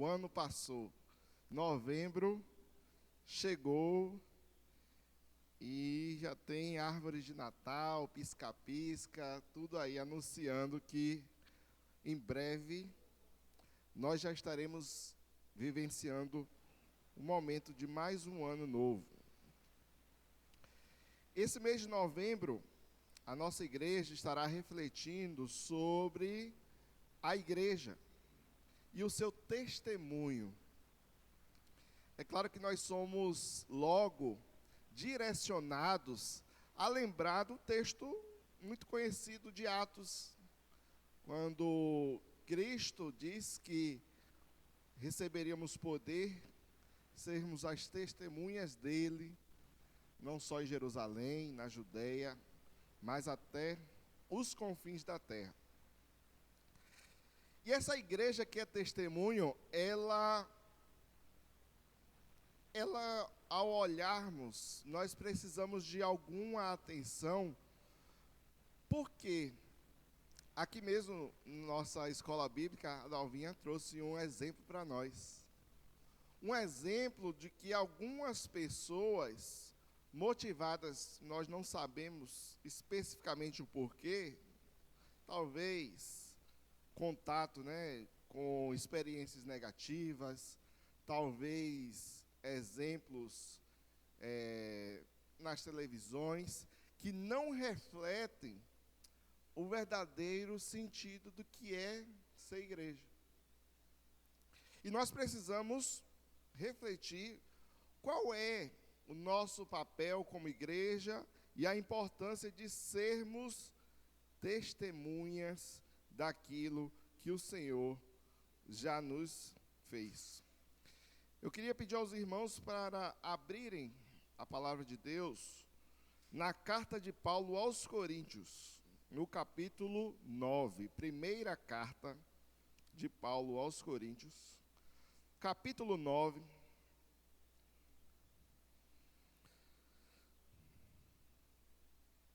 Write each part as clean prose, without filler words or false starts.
O ano passou, novembro chegou e já tem árvores de Natal, pisca-pisca, tudo aí anunciando que em breve nós já estaremos vivenciando o momento de mais um ano novo. Esse mês de novembro, a nossa igreja estará refletindo sobre a igreja e o seu testemunho. É claro que nós somos logo direcionados a lembrar do texto muito conhecido de Atos, quando Cristo diz que receberíamos poder, sermos as testemunhas dele, não só em Jerusalém, na Judeia, mas até os confins da terra. E essa igreja que é testemunho, ela ao olharmos, nós precisamos de alguma atenção, porque aqui mesmo, nossa escola bíblica, a Dalvinha trouxe um exemplo para nós. Um exemplo de que algumas pessoas motivadas, nós não sabemos especificamente o porquê, talvez contato, com experiências negativas, talvez exemplos nas televisões, que não refletem o verdadeiro sentido do que é ser igreja. E nós precisamos refletir qual é o nosso papel como igreja e a importância de sermos testemunhas daquilo que o Senhor já nos fez. Eu queria pedir aos irmãos para abrirem a palavra de Deus na carta de Paulo aos Coríntios, no capítulo 9, primeira carta de Paulo aos Coríntios, capítulo 9,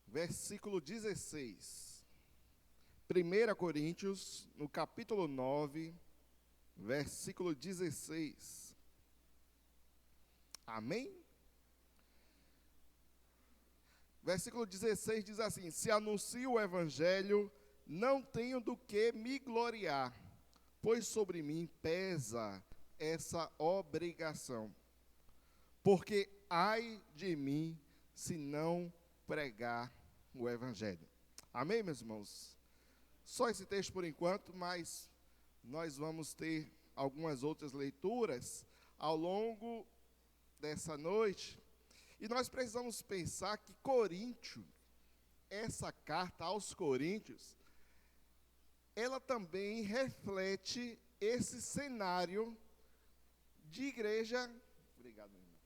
versículo 16. 1 Coríntios, no capítulo 9, versículo 16. Amém? Versículo 16 diz assim: se anuncio o evangelho, não tenho do que me gloriar, pois sobre mim pesa essa obrigação. Porque ai de mim se não pregar o evangelho. Amém, meus irmãos? Só esse texto por enquanto, mas nós vamos ter algumas outras leituras ao longo dessa noite. E nós precisamos pensar que Coríntio, essa carta aos Coríntios, ela também reflete esse cenário de igreja. Obrigado, meu irmão.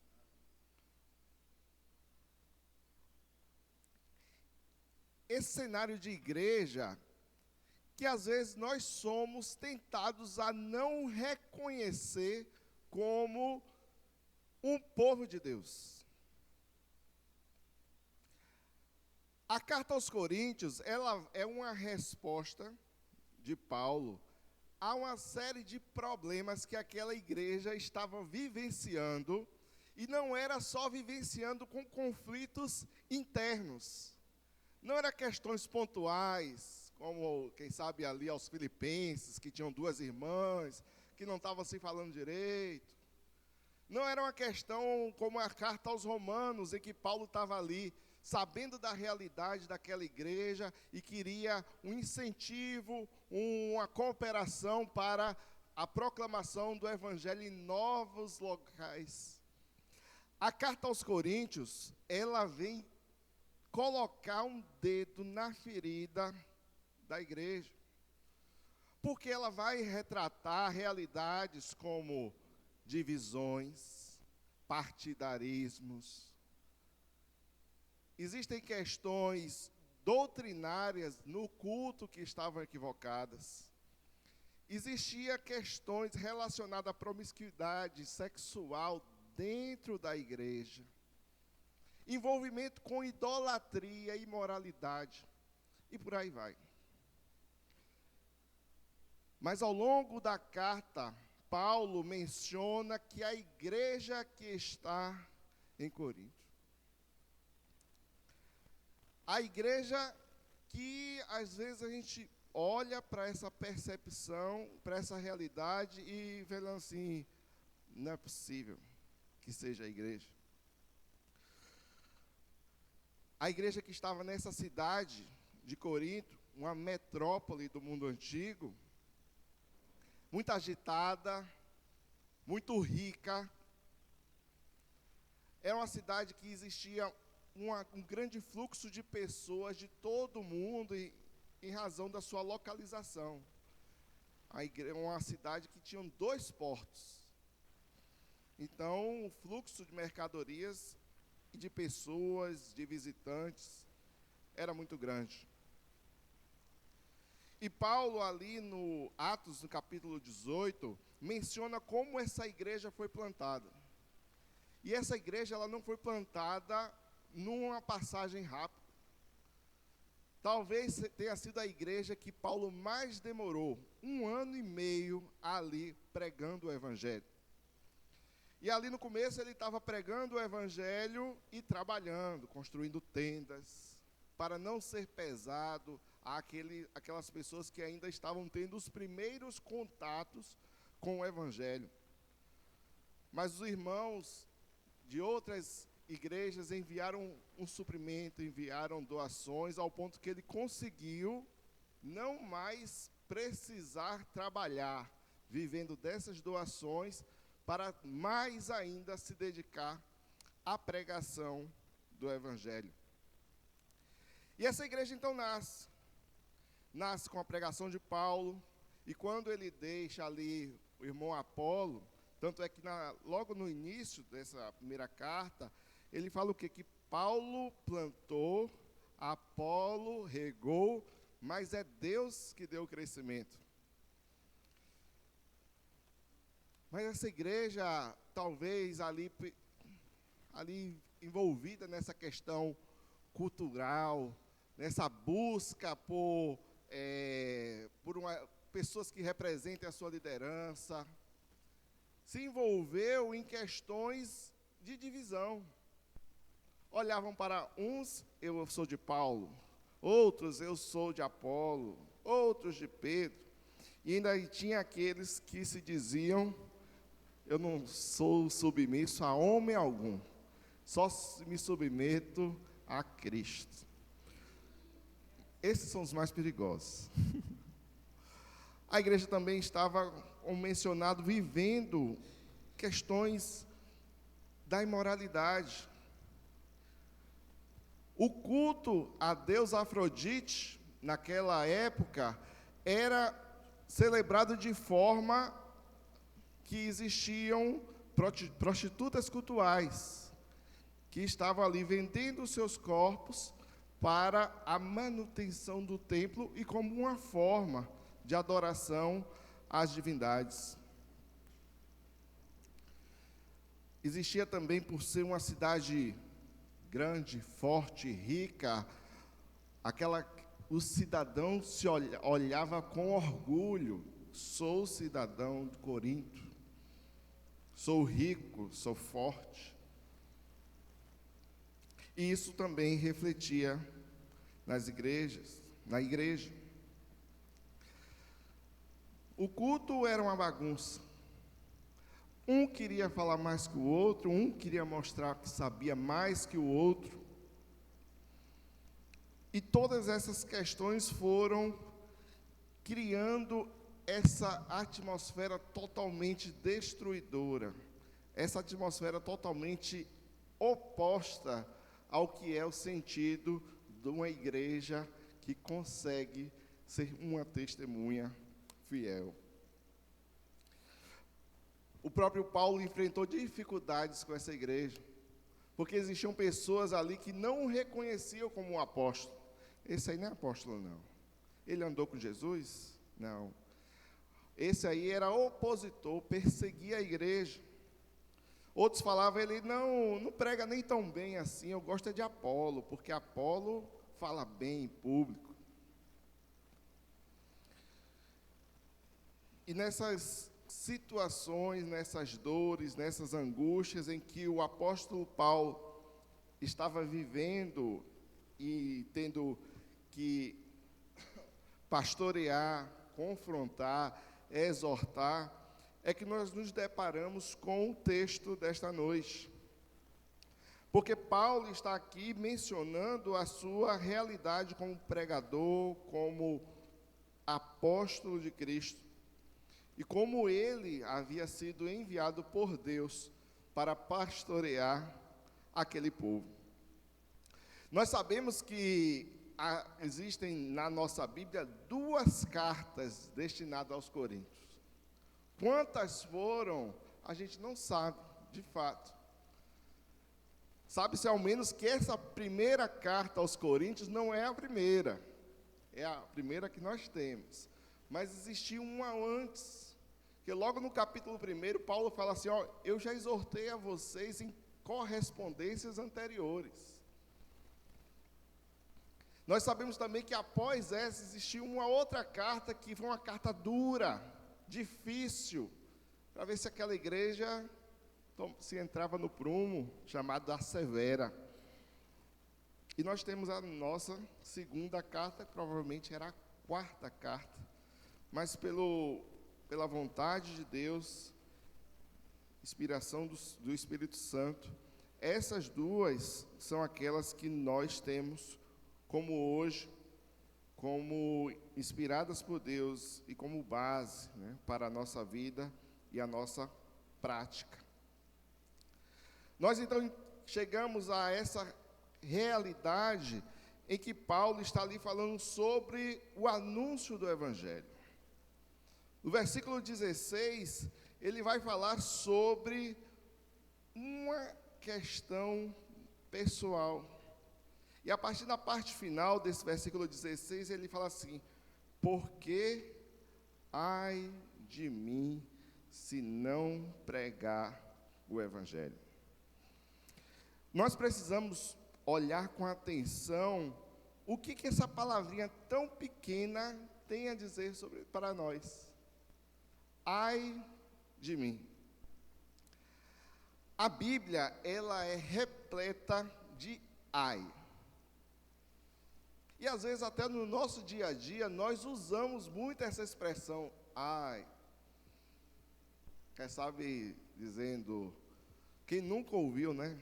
Esse cenário de igreja que às vezes nós somos tentados a não reconhecer como um povo de Deus. A carta aos Coríntios, ela é uma resposta de Paulo a uma série de problemas que aquela igreja estava vivenciando, e não era só vivenciando com conflitos internos. Não eram questões pontuais, como, quem sabe, ali aos filipenses, que tinham duas irmãs, que não estavam se falando direito. Não era uma questão como a carta aos Romanos, em que Paulo estava ali, sabendo da realidade daquela igreja e queria um incentivo, uma cooperação para a proclamação do evangelho em novos locais. A carta aos Coríntios, ela vem colocar um dedo na ferida da igreja, porque ela vai retratar realidades como divisões, partidarismos. Existem questões doutrinárias no culto que estavam equivocadas. Existiam questões relacionadas à promiscuidade sexual dentro da igreja. Envolvimento com idolatria e imoralidade. E por aí vai. Mas ao longo da carta, Paulo menciona que a igreja que está em Corinto, a igreja que às vezes a gente olha para essa percepção, para essa realidade e vê assim, não é possível que seja a igreja. A igreja que estava nessa cidade de Corinto, uma metrópole do mundo antigo, muito agitada, muito rica. Era uma cidade que existia um grande fluxo de pessoas de todo o mundo em razão da sua localização. Uma cidade que tinha 2 portos. Então, o fluxo de mercadorias e de pessoas, de visitantes, era muito grande. E Paulo, ali no Atos, no capítulo 18, menciona como essa igreja foi plantada. E essa igreja ela não foi plantada numa passagem rápida. Talvez tenha sido a igreja que Paulo mais demorou, 1 ano e meio ali pregando o evangelho. E ali no começo ele estava pregando o evangelho e trabalhando, construindo tendas, para não ser pesado aquelas pessoas que ainda estavam tendo os primeiros contatos com o evangelho. Mas os irmãos de outras igrejas enviaram um suprimento, enviaram doações, ao ponto que ele conseguiu não mais precisar trabalhar, vivendo dessas doações, para mais ainda se dedicar à pregação do evangelho. E essa igreja então nasce com a pregação de Paulo, e quando ele deixa ali o irmão Apolo, tanto é que logo no início dessa primeira carta, ele fala o quê? Que Paulo plantou, Apolo regou, mas é Deus que deu o crescimento. Mas essa igreja, talvez ali envolvida nessa questão cultural, nessa busca por pessoas que representem a sua liderança, se envolveu em questões de divisão. Olhavam para uns, eu sou de Paulo, outros, eu sou de Apolo, outros de Pedro, e ainda tinha aqueles que se diziam, eu não sou submisso a homem algum, só me submeto a Cristo. Esses são os mais perigosos. A igreja também estava, como mencionado, vivendo questões da imoralidade. O culto a Deus Afrodite, naquela época, era celebrado de forma que existiam prostitutas cultuais, que estavam ali vendendo os seus corpos para a manutenção do templo e como uma forma de adoração às divindades. Existia também, por ser uma cidade grande, forte, rica, o cidadão se olhava com orgulho, sou cidadão de Corinto, sou rico, sou forte. E isso também refletia na igreja. O culto era uma bagunça. Um queria falar mais que o outro, um queria mostrar que sabia mais que o outro. E todas essas questões foram criando essa atmosfera totalmente destruidora, essa atmosfera totalmente oposta ao que é o sentido de uma igreja que consegue ser uma testemunha fiel. O próprio Paulo enfrentou dificuldades com essa igreja, porque existiam pessoas ali que não o reconheciam como um apóstolo. Esse aí não é apóstolo, não. Ele andou com Jesus? Não. Esse aí era opositor, perseguia a igreja. Outros falavam, ele não prega nem tão bem assim, eu gosto é de Apolo, porque Apolo fala bem em público. E nessas situações, nessas dores, nessas angústias em que o apóstolo Paulo estava vivendo e tendo que pastorear, confrontar, exortar, é que nós nos deparamos com o texto desta noite. Porque Paulo está aqui mencionando a sua realidade como pregador, como apóstolo de Cristo, e como ele havia sido enviado por Deus para pastorear aquele povo. Nós sabemos que existem na nossa Bíblia 2 cartas destinadas aos Coríntios. Quantas foram, a gente não sabe, de fato. Sabe-se ao menos que essa primeira carta aos Coríntios não é a primeira. É a primeira que nós temos. Mas existia uma antes. Que logo no capítulo 1, Paulo fala assim, ó, eu já exortei a vocês em correspondências anteriores. Nós sabemos também que após essa existia uma outra carta, que foi uma carta dura, difícil, para ver se aquela igreja se entrava no prumo, chamado a Severa. E nós temos a nossa segunda carta, que provavelmente era a 4ª carta, mas pela vontade de Deus, inspiração do Espírito Santo, essas 2 são aquelas que nós temos como hoje, como inspiradas por Deus e como base, né, para a nossa vida e a nossa prática. Nós então chegamos a essa realidade em que Paulo está ali falando sobre o anúncio do Evangelho. No versículo 16, ele vai falar sobre uma questão pessoal. E a partir da parte final desse versículo 16, ele fala assim, porque ai de mim se não pregar o Evangelho. Nós precisamos olhar com atenção o que essa palavrinha tão pequena tem a dizer para nós. Ai de mim. A Bíblia, ela é repleta de ai. E às vezes até no nosso dia a dia, nós usamos muito essa expressão, ai. Quem sabe dizendo, quem nunca ouviu, né?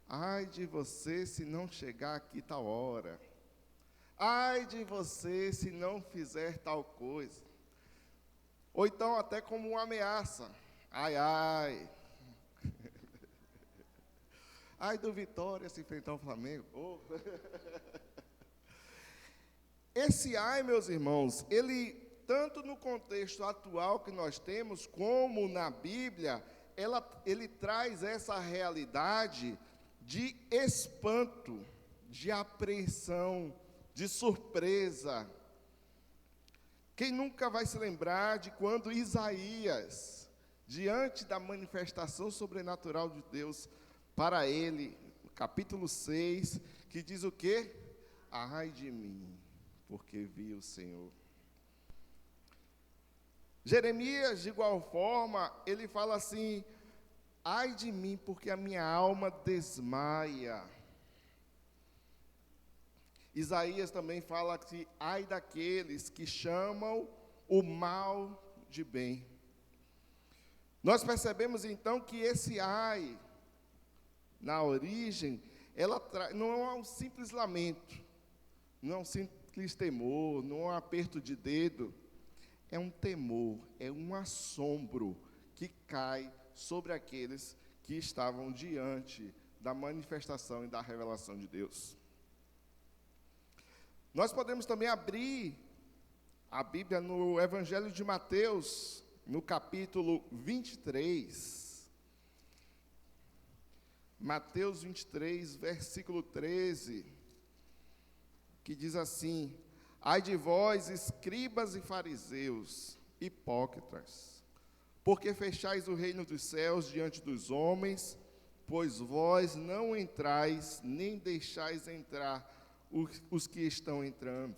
Ai de você se não chegar aqui tal hora. Ai de você se não fizer tal coisa. Ou então até como uma ameaça. Ai, ai. Ai do Vitória se enfrentar o Flamengo. Oh. Esse ai, meus irmãos, ele, tanto no contexto atual que nós temos, como na Bíblia, ele traz essa realidade de espanto, de apreensão, de surpresa. Quem nunca vai se lembrar de quando Isaías, diante da manifestação sobrenatural de Deus para ele, capítulo 6, que diz o quê? Ai de mim, porque vi o Senhor. Jeremias, de igual forma, ele fala assim, ai de mim, porque a minha alma desmaia. Isaías também fala que ai daqueles que chamam o mal de bem. Nós percebemos então que esse ai, na origem, não é um simples lamento, não é um simples temor, não é um aperto de dedo, é um temor, é um assombro que cai sobre aqueles que estavam diante da manifestação e da revelação de Deus. Nós podemos também abrir a Bíblia no Evangelho de Mateus, no capítulo 23. Mateus 23, versículo 13, que diz assim, ai de vós, escribas e fariseus, hipócritas, porque fechais o reino dos céus diante dos homens, pois vós não entrais, nem deixais entrar os que estão entrando.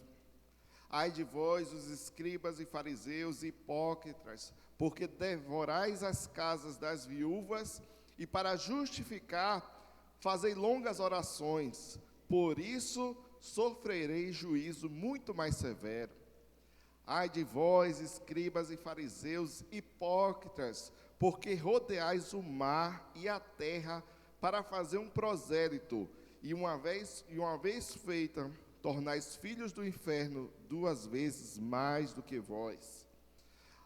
Ai de vós, os escribas e fariseus, hipócritas, porque devorais as casas das viúvas, e para justificar, fazei longas orações. Por isso, sofrereis juízo muito mais severo. Ai de vós, escribas e fariseus, hipócritas, porque rodeais o mar e a terra para fazer um prosélito, e uma vez feita, tornais filhos do inferno 2 vezes mais do que vós.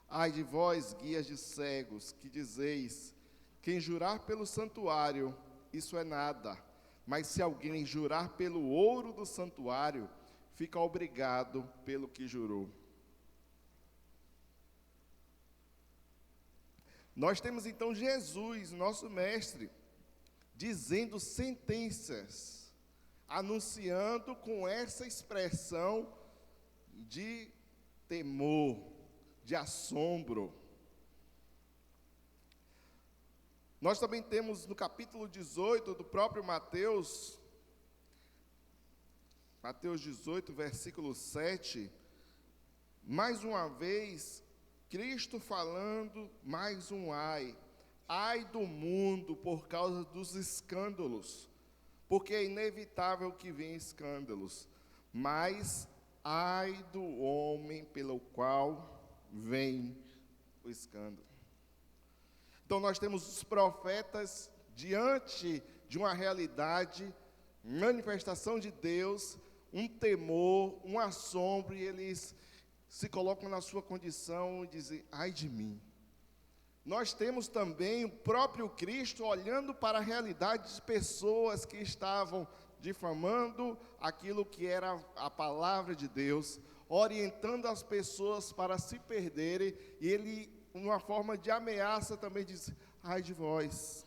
Ai de vós, guias de cegos, que dizeis: quem jurar pelo santuário, isso é nada, mas se alguém jurar pelo ouro do santuário, fica obrigado pelo que jurou. Nós temos então Jesus, nosso mestre, dizendo sentenças, anunciando com essa expressão de temor, de assombro. Nós também temos no capítulo 18 do próprio Mateus 18, versículo 7, mais uma vez, Cristo falando mais um ai do mundo por causa dos escândalos, porque é inevitável que venham escândalos, mas ai do homem pelo qual vem o escândalo. Então nós temos os profetas diante de uma realidade, manifestação de Deus, um temor, um assombro, e eles se colocam na sua condição e dizem: ai de mim. Nós temos também o próprio Cristo olhando para a realidade de pessoas que estavam difamando aquilo que era a palavra de Deus, orientando as pessoas para se perderem, e ele, uma forma de ameaça, também diz: ai de vós.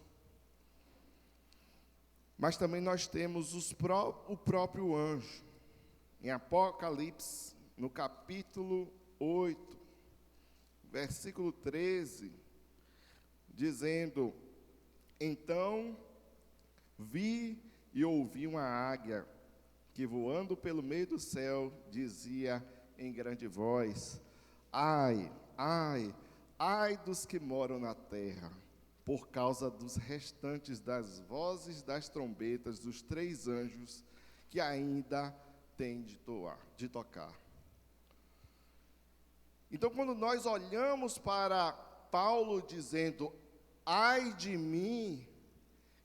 Mas também nós temos o próprio anjo, em Apocalipse, no capítulo 8, versículo 13, dizendo: então vi e ouvi uma águia que, voando pelo meio do céu, dizia em grande voz: ai, ai, ai dos que moram na terra, por causa dos restantes das vozes das trombetas dos 3 anjos que ainda têm de tocar. Então, quando nós olhamos para Paulo dizendo: ai de mim,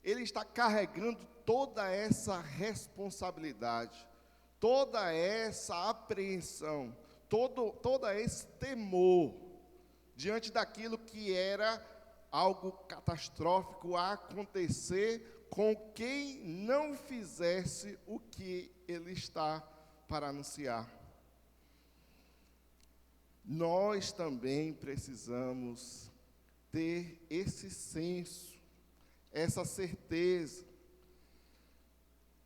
ele está carregando toda essa responsabilidade, toda essa apreensão, todo esse temor diante daquilo que era algo catastrófico a acontecer com quem não fizesse o que ele está para anunciar. Nós também precisamos ter esse senso, essa certeza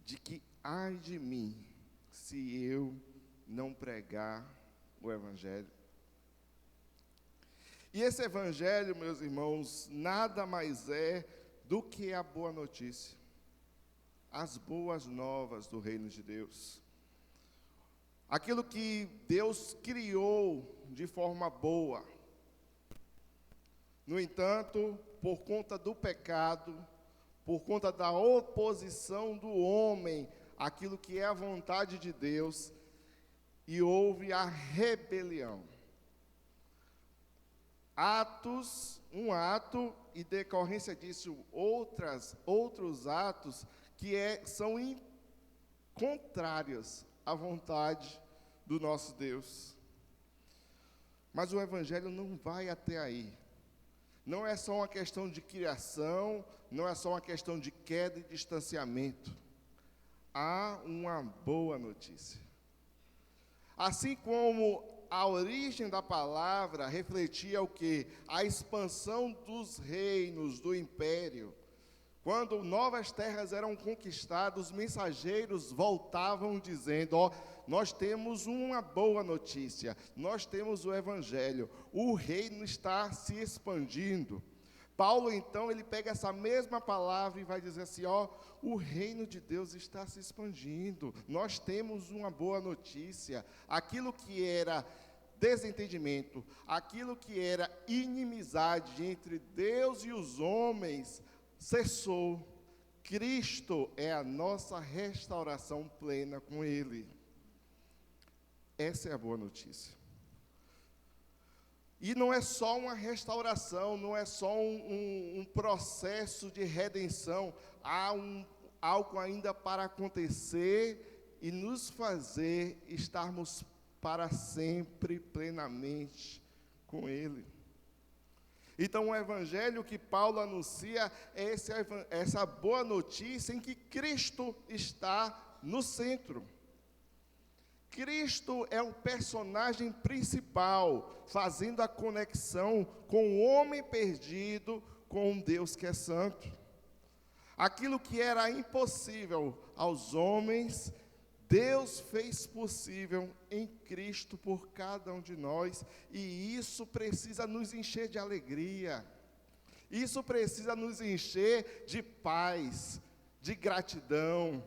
de que ai de mim se eu não pregar o Evangelho. E esse Evangelho, meus irmãos, nada mais é do que a boa notícia, as boas novas do reino de Deus. Aquilo que Deus criou de forma boa. No entanto, por conta do pecado, por conta da oposição do homem àquilo que é a vontade de Deus, e houve a rebelião. Um ato, e decorrência disso outros atos que são contrários à vontade do nosso Deus. Mas o Evangelho não vai até aí. Não é só uma questão de criação, não é só uma questão de queda e distanciamento. Há uma boa notícia. Assim como a origem da palavra refletia o quê? A expansão dos reinos, do império. Quando novas terras eram conquistadas, os mensageiros voltavam dizendo: nós temos uma boa notícia, nós temos o Evangelho, o reino está se expandindo. Paulo, então, ele pega essa mesma palavra e vai dizer assim: o reino de Deus está se expandindo, nós temos uma boa notícia. Aquilo que era desentendimento, aquilo que era inimizade entre Deus e os homens, cessou. Cristo é a nossa restauração plena com Ele. Essa é a boa notícia. E não é só uma restauração, não é só um processo de redenção, há algo ainda para acontecer e nos fazer estarmos para sempre plenamente com Ele. Então, o evangelho que Paulo anuncia é essa boa notícia em que Cristo está no centro. Cristo é o personagem principal, fazendo a conexão com o homem perdido, com um Deus que é santo. Aquilo que era impossível aos homens, Deus fez possível em Cristo por cada um de nós, e isso precisa nos encher de alegria, isso precisa nos encher de paz, de gratidão,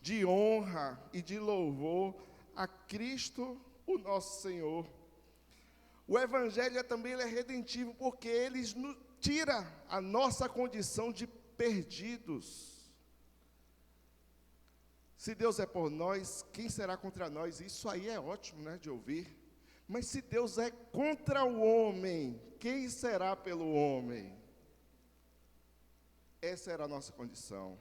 de honra e de louvor a Cristo, o nosso Senhor. O Evangelho também é redentivo, porque ele nos tira a nossa condição de perdidos. Se Deus é por nós, quem será contra nós? Isso aí é ótimo, né, de ouvir. Mas se Deus é contra o homem, quem será pelo homem? Essa era a nossa condição.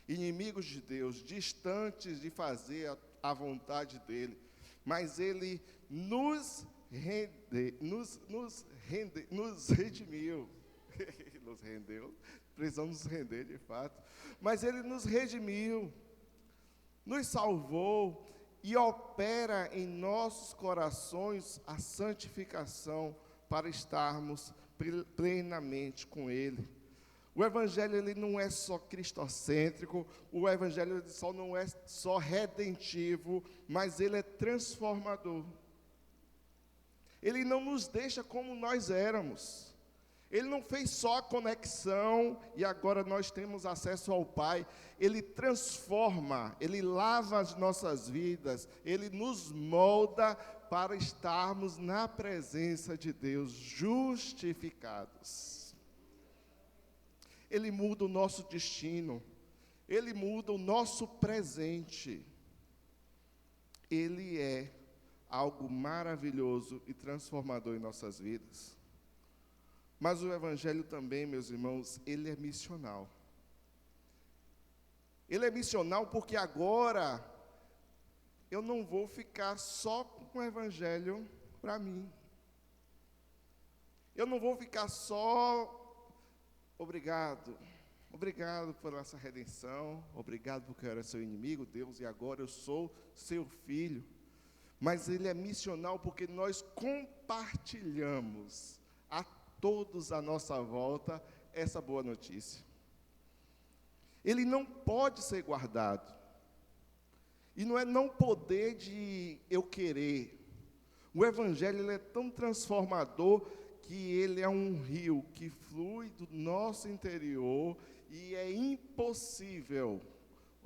Inimigos de Deus, distantes de fazer a vontade dEle. Mas Ele nos redimiu. Nos rendeu. Precisamos nos render, de fato. Mas Ele nos redimiu, nos salvou e opera em nossos corações a santificação para estarmos plenamente com Ele. O Evangelho ele não é só cristocêntrico, o Evangelho ele não é só redentivo, mas ele é transformador. Ele não nos deixa como nós éramos. Ele não fez só a conexão e agora nós temos acesso ao Pai. Ele transforma, Ele lava as nossas vidas, Ele nos molda para estarmos na presença de Deus, justificados. Ele muda o nosso destino, Ele muda o nosso presente. Ele é algo maravilhoso e transformador em nossas vidas. Mas o Evangelho também, meus irmãos, ele é missional. Ele é missional porque agora eu não vou ficar só com o Evangelho para mim. Eu não vou ficar só, obrigado por essa redenção, obrigado porque eu era seu inimigo, Deus, e agora eu sou seu filho. Mas ele é missional porque nós compartilhamos a todos à nossa volta essa boa notícia. Ele não pode ser guardado. E não é não poder de eu querer. O Evangelho ele é tão transformador que ele é um rio que flui do nosso interior e é impossível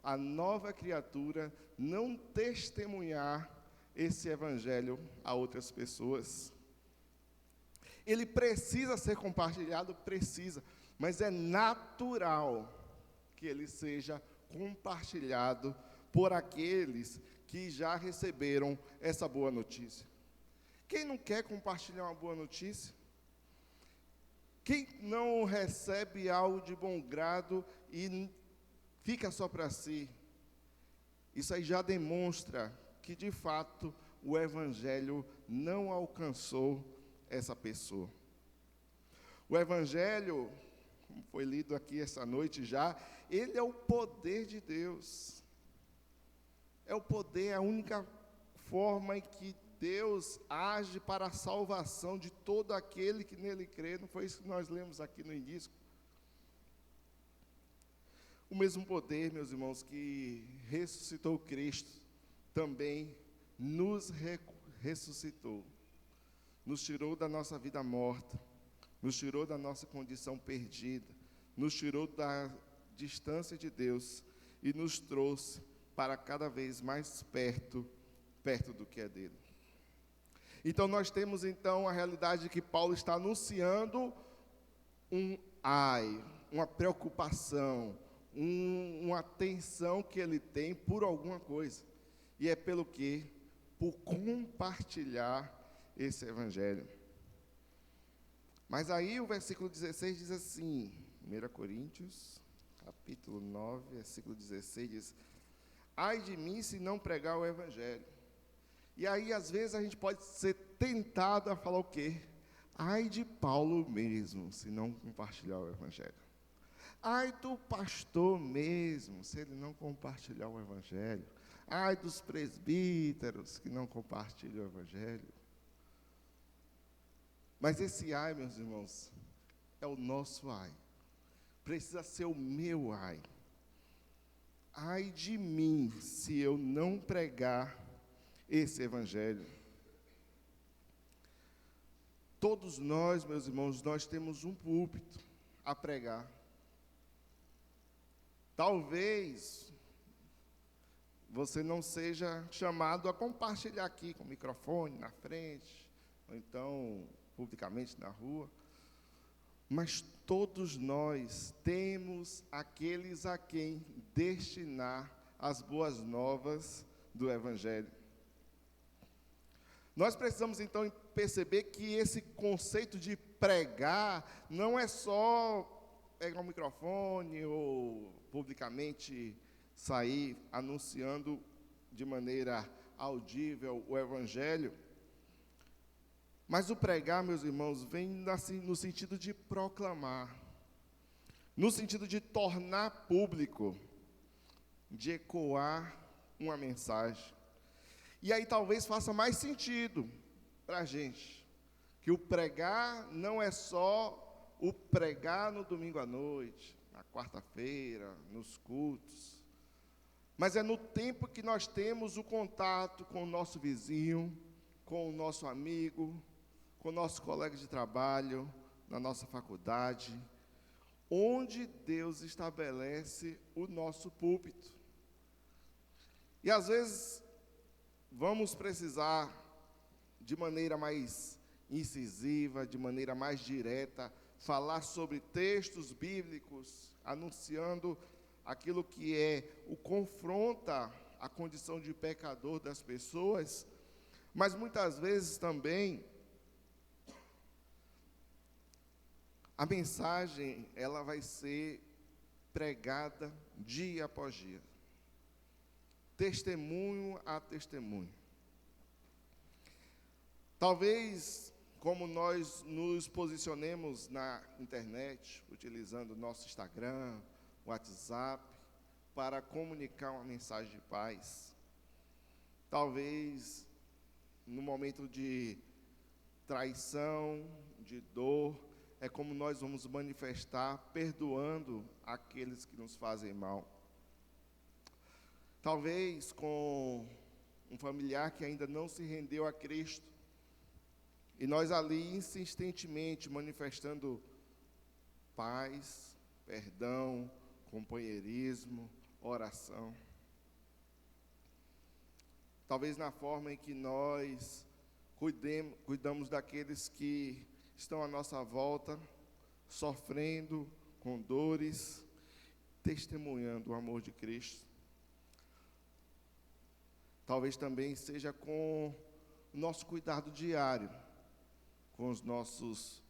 a nova criatura não testemunhar esse Evangelho a outras pessoas. Ele precisa ser compartilhado, precisa, mas é natural que ele seja compartilhado por aqueles que já receberam essa boa notícia. Quem não quer compartilhar uma boa notícia? Quem não recebe algo de bom grado e fica só para si? Isso aí já demonstra que, de fato, o Evangelho não alcançou essa pessoa. O Evangelho, como foi lido aqui essa noite já, ele é o poder de Deus. É o poder, a única forma em que Deus age para a salvação de todo aquele que nele crê. Não foi isso que nós lemos aqui no início? O mesmo poder, meus irmãos, que ressuscitou Cristo, também nos ressuscitou. Nos tirou da nossa vida morta, nos tirou da nossa condição perdida, nos tirou da distância de Deus e nos trouxe para cada vez mais perto do que é dele. Então nós temos então a realidade de que Paulo está anunciando uma preocupação, uma tensão que ele tem por alguma coisa. E é pelo quê? Por compartilhar esse evangelho. Mas aí o versículo 16 diz assim, 1 Coríntios, capítulo 9, versículo 16, diz: ai de mim se não pregar o evangelho. E aí, às vezes, a gente pode ser tentado a falar o quê? Ai de Paulo mesmo, se não compartilhar o evangelho. Ai do pastor mesmo, se ele não compartilhar o evangelho. Ai dos presbíteros que não compartilham o evangelho. Mas esse ai, meus irmãos, é o nosso ai. Precisa ser o meu ai. Ai de mim, se eu não pregar esse evangelho. Todos nós, meus irmãos, nós temos um púlpito a pregar. Talvez você não seja chamado a compartilhar aqui com o microfone na frente, ou então publicamente na rua, mas todos nós temos aqueles a quem destinar as boas novas do evangelho. Nós precisamos, então, perceber que esse conceito de pregar não é só pegar um microfone ou publicamente sair anunciando de maneira audível o evangelho. Mas o pregar, meus irmãos, vem assim, no sentido de proclamar, no sentido de tornar público, de ecoar uma mensagem. E aí talvez faça mais sentido para a gente, que o pregar não é só o pregar no domingo à noite, na quarta-feira, nos cultos, mas é no tempo que nós temos o contato com o nosso vizinho, com o nosso amigo, com o nosso colega de trabalho, na nossa faculdade, onde Deus estabelece o nosso púlpito. E às vezes vamos precisar, de maneira mais incisiva, de maneira mais direta, falar sobre textos bíblicos, anunciando aquilo que confronta a condição de pecador das pessoas, mas muitas vezes também a mensagem ela vai ser pregada dia após dia, testemunho a testemunho. Talvez, como nós nos posicionemos na internet, utilizando o nosso Instagram, WhatsApp, para comunicar uma mensagem de paz, talvez, no momento de traição, de dor, é como nós vamos manifestar, perdoando aqueles que nos fazem mal. Talvez com um familiar que ainda não se rendeu a Cristo, e nós ali insistentemente manifestando paz, perdão, companheirismo, oração. Talvez na forma em que nós cuidamos daqueles que estão à nossa volta, sofrendo com dores, testemunhando o amor de Cristo. Talvez também seja com o nosso cuidado diário, com os nossas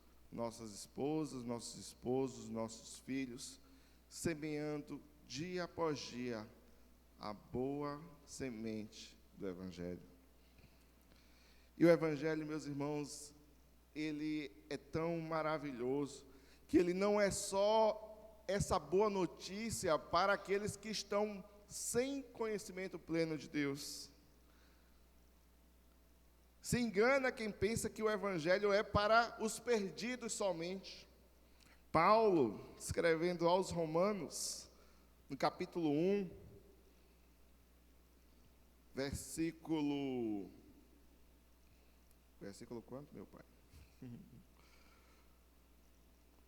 esposas, nossos esposos, nossos filhos, semeando dia após dia a boa semente do Evangelho. E o Evangelho, meus irmãos, ele é tão maravilhoso, que ele não é só essa boa notícia para aqueles que estão sem conhecimento pleno de Deus. Se engana quem pensa que o Evangelho é para os perdidos somente. Paulo, escrevendo aos Romanos, no capítulo 1, versículo quanto, meu pai?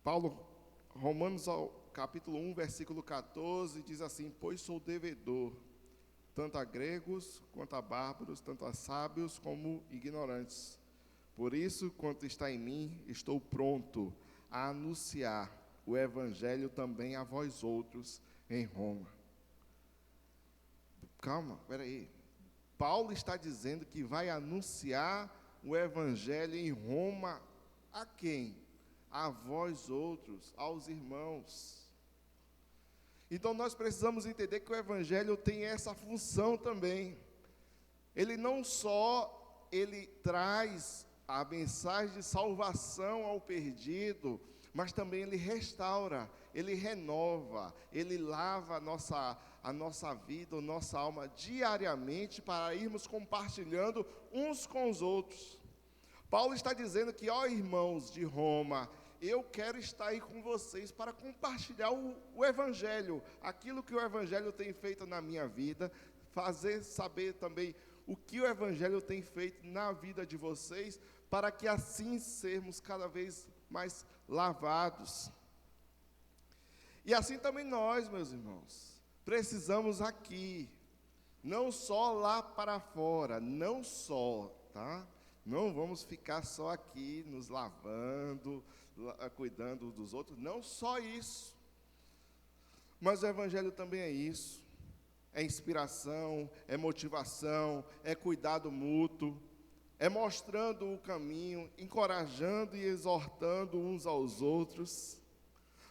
Paulo, Romanos, capítulo 1, versículo 14, diz assim: pois sou devedor, tanto a gregos quanto a bárbaros, tanto a sábios como ignorantes, Por isso, quanto está em mim, estou pronto a anunciar o evangelho também a vós outros em Roma. Calma, peraí. Paulo está dizendo que vai anunciar o evangelho em Roma a quem? A vós outros, aos irmãos. Então nós precisamos entender que o evangelho tem essa função também. Ele não só traz a mensagem de salvação ao perdido, mas também ele restaura, ele renova, ele lava a nossa vida, a nossa alma diariamente para irmos compartilhando uns com os outros. Paulo está dizendo que, ó irmãos de Roma, eu quero estar aí com vocês para compartilhar o evangelho, aquilo que o evangelho tem feito na minha vida, fazer saber também o que o evangelho tem feito na vida de vocês, para que assim sermos cada vez mais lavados. E assim também nós, meus irmãos, precisamos aqui, não só lá para fora, não só, tá? Não vamos ficar só aqui nos lavando, cuidando dos outros, não só isso. Mas o evangelho também é isso. É inspiração, é motivação, é cuidado mútuo, é mostrando o caminho, encorajando e exortando uns aos outros.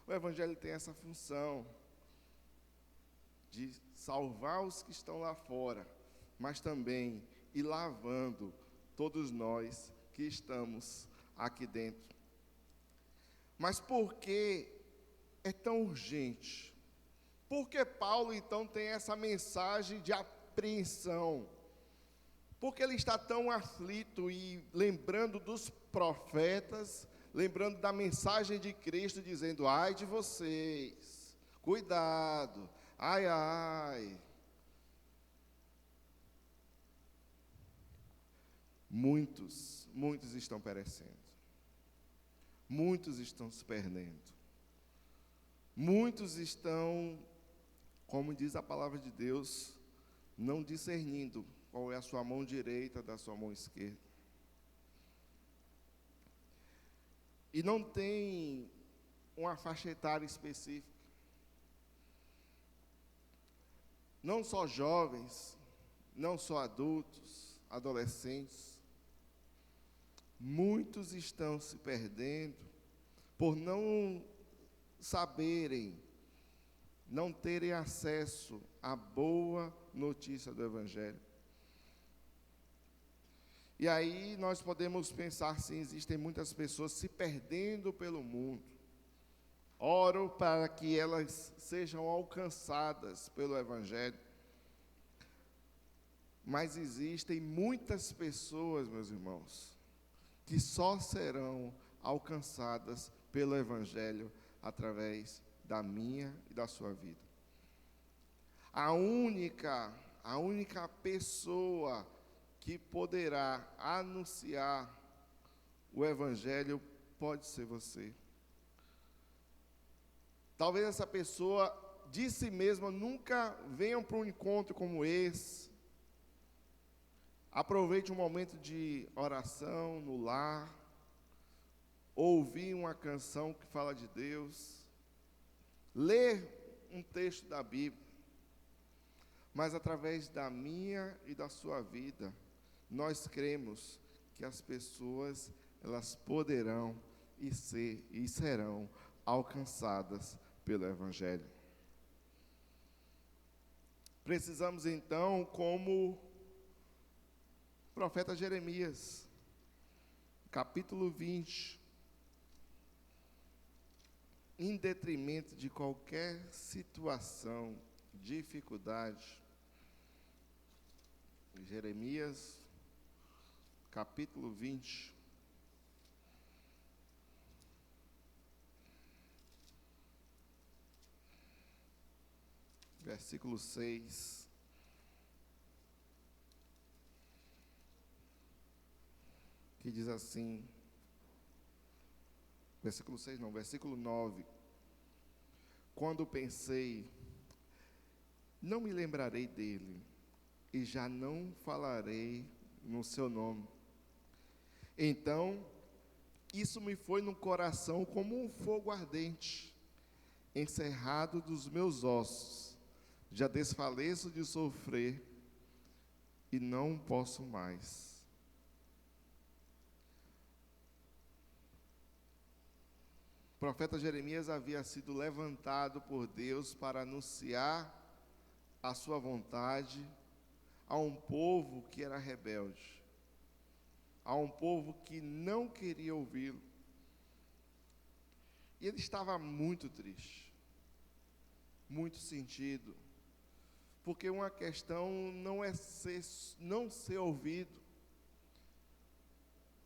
O evangelho tem essa função de salvar os que estão lá fora, mas também ir lavando todos nós que estamos aqui dentro. Mas por que é tão urgente? Por que Paulo, então, tem essa mensagem de apreensão? Por que ele está tão aflito e lembrando dos profetas, lembrando da mensagem de Cristo, dizendo, ai de vocês, cuidado, ai, ai. Muitos estão perecendo. Muitos estão se perdendo. Muitos estão, como diz a palavra de Deus, não discernindo qual é a sua mão direita da sua mão esquerda. E não tem uma faixa etária específica. Não só jovens, não só adultos, adolescentes. Muitos estão se perdendo por não saberem, não terem acesso à boa notícia do Evangelho. E aí nós podemos pensar, sim, existem muitas pessoas se perdendo pelo mundo. Oro para que elas sejam alcançadas pelo Evangelho. Mas existem muitas pessoas, meus irmãos, que só serão alcançadas pelo Evangelho através da minha e da sua vida. A única pessoa que poderá anunciar o Evangelho pode ser você. Talvez essa pessoa de si mesma nunca venha para um encontro como esse. Aproveite um momento de oração no lar, ouvir uma canção que fala de Deus, ler um texto da Bíblia, mas através da minha e da sua vida, nós cremos que as pessoas, elas poderão e serão alcançadas pelo Evangelho. Precisamos então, como profeta Jeremias, capítulo 20, em detrimento de qualquer situação, dificuldade, Jeremias, capítulo 20, versículo 6, que diz assim, versículo 6 não, versículo 9, quando pensei, não me lembrarei dele, e já não falarei no seu nome, Então, isso me foi no coração como um fogo ardente, encerrado dos meus ossos. Já desfaleço de sofrer e não posso mais. O profeta Jeremias havia sido levantado por Deus para anunciar a sua vontade a um povo que era rebelde, a um povo que não queria ouvi-lo. E ele estava muito triste, muito sentido, porque uma questão não é não ser ouvido,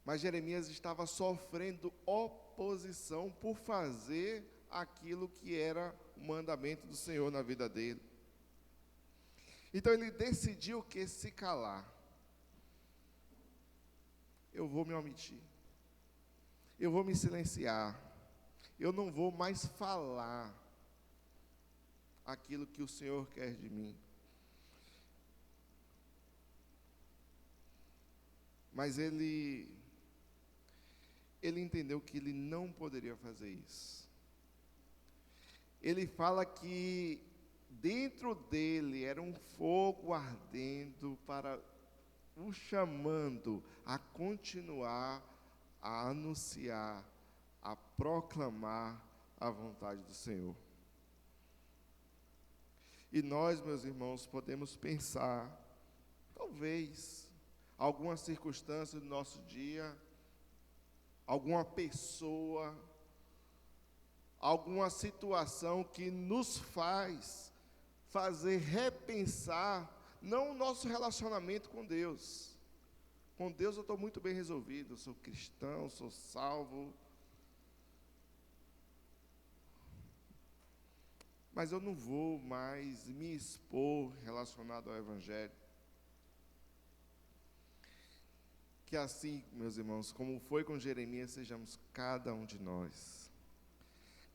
mas Jeremias estava sofrendo oposição por fazer aquilo que era o mandamento do Senhor na vida dele. Então ele decidiu que se calar. Eu vou me omitir, eu vou me silenciar, eu não vou mais falar aquilo que o Senhor quer de mim. Mas ele entendeu que ele não poderia fazer isso. Ele fala que dentro dele era um fogo ardendo para o chamando a continuar a anunciar, a proclamar a vontade do Senhor. E nós, meus irmãos, podemos pensar, talvez, alguma circunstância do nosso dia, alguma pessoa, alguma situação que nos faz fazer repensar, não o nosso relacionamento com Deus. Com Deus eu estou muito bem resolvido, eu sou cristão, sou salvo. Mas eu não vou mais me expor relacionado ao Evangelho. Que assim, meus irmãos, como foi com Jeremias, sejamos cada um de nós.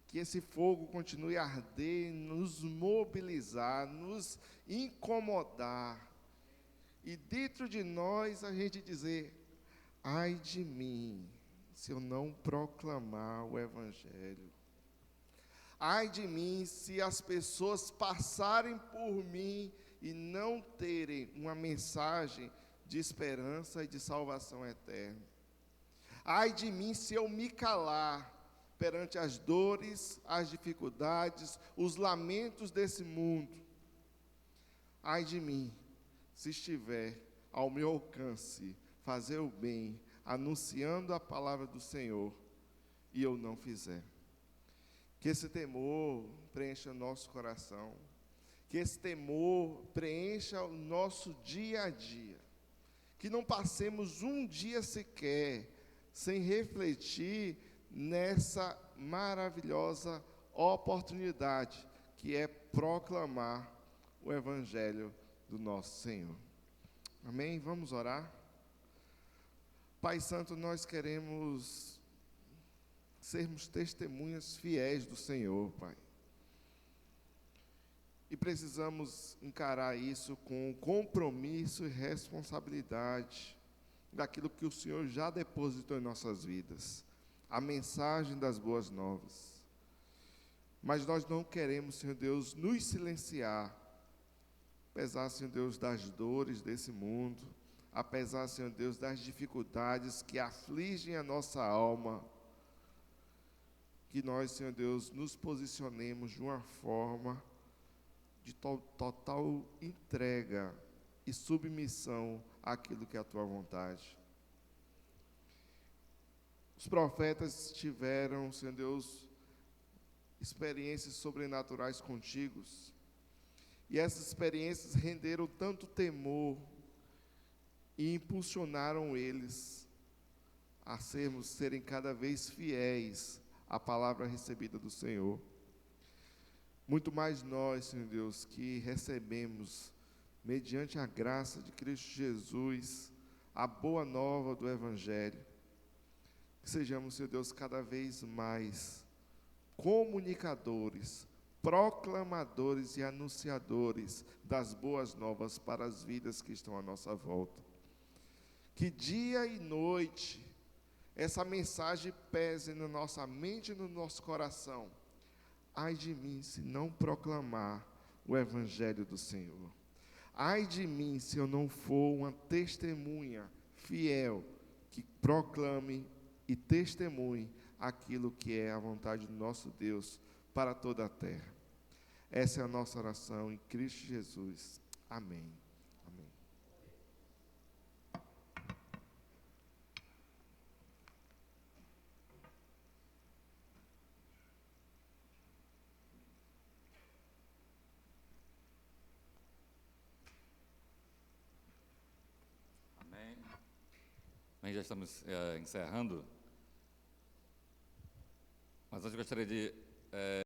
Que esse fogo continue a arder, nos mobilizar, nos incomodar. E dentro de nós a gente dizer, ai de mim, se eu não proclamar o Evangelho. Ai de mim, se as pessoas passarem por mim e não terem uma mensagem de esperança e de salvação eterna. Ai de mim, se eu me calar perante as dores, as dificuldades, os lamentos desse mundo. Ai de mim, se estiver ao meu alcance fazer o bem, anunciando a palavra do Senhor, e eu não fizer. Que esse temor preencha o nosso coração, que esse temor preencha o nosso dia a dia, que não passemos um dia sequer sem refletir nessa maravilhosa oportunidade que é proclamar o Evangelho do nosso Senhor. Amém? Vamos orar? Pai Santo, nós queremos sermos testemunhas fiéis do Senhor, Pai. E precisamos encarar isso com compromisso e responsabilidade daquilo que o Senhor já depositou em nossas vidas, a mensagem das boas novas. Mas nós não queremos, Senhor Deus, nos silenciar, apesar, Senhor Deus, das dores desse mundo, apesar, Senhor Deus, das dificuldades que afligem a nossa alma, que nós, Senhor Deus, nos posicionemos de uma forma de total entrega e submissão àquilo que é a Tua vontade. Os profetas tiveram, Senhor Deus, experiências sobrenaturais contigo, e essas experiências renderam tanto temor e impulsionaram eles a serem cada vez fiéis à palavra recebida do Senhor. Muito mais nós, Senhor Deus, que recebemos, mediante a graça de Cristo Jesus, a boa nova do Evangelho, que sejamos, Senhor Deus, cada vez mais comunicadores, proclamadores e anunciadores das boas novas para as vidas que estão à nossa volta. Que dia e noite essa mensagem pese na nossa mente e no nosso coração. Ai de mim se não proclamar o Evangelho do Senhor. Ai de mim se eu não for uma testemunha fiel que proclame e testemunhe aquilo que é a vontade do nosso Deus para toda a terra. Essa é a nossa oração em Cristo Jesus. Amém. Amém. Amém. Bem, já estamos encerrando, mas antes eu gostaria de